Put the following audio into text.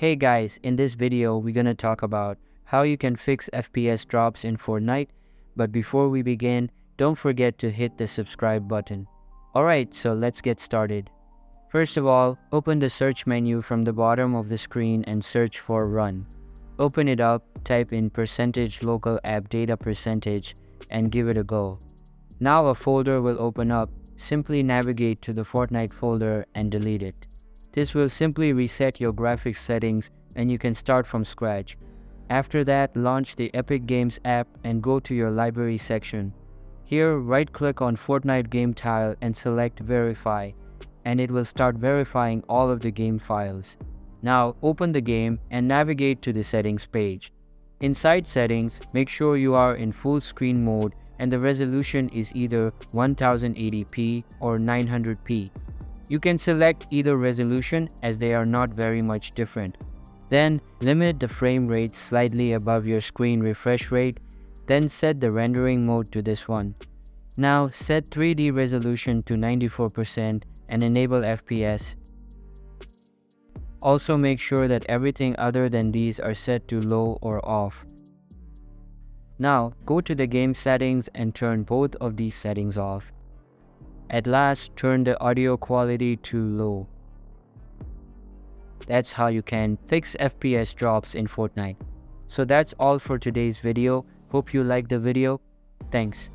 Hey guys, in this video we're gonna talk about how you can fix FPS drops in Fortnite, but before we begin, don't forget to hit the subscribe button. Alright, so let's get started. First of all, open the search menu from the bottom of the screen and search for Run. Open it up, type in %local app data percentage and give it a go. Now a folder will open up. Simply navigate to the Fortnite folder and delete it. This will simply reset your graphics settings and you can start from scratch. After that, launch the Epic Games app and go to your library section. Here, right-click on Fortnite game tile and select Verify, and it will start verifying all of the game files. Now, open the game and navigate to the settings page. Inside settings, make sure you are in full screen mode and the resolution is either 1080p or 900p. You can select either resolution as they are not very much different. Then limit the frame rate slightly above your screen refresh rate, then set the rendering mode to this one. Now set 3D resolution to 94% and enable FPS. Also make sure that everything other than these are set to low or off. Now go to the game settings and turn both of these settings off. At last, turn the audio quality to low. That's how you can fix FPS drops in Fortnite. So that's all for today's video. Hope you liked the video. Thanks.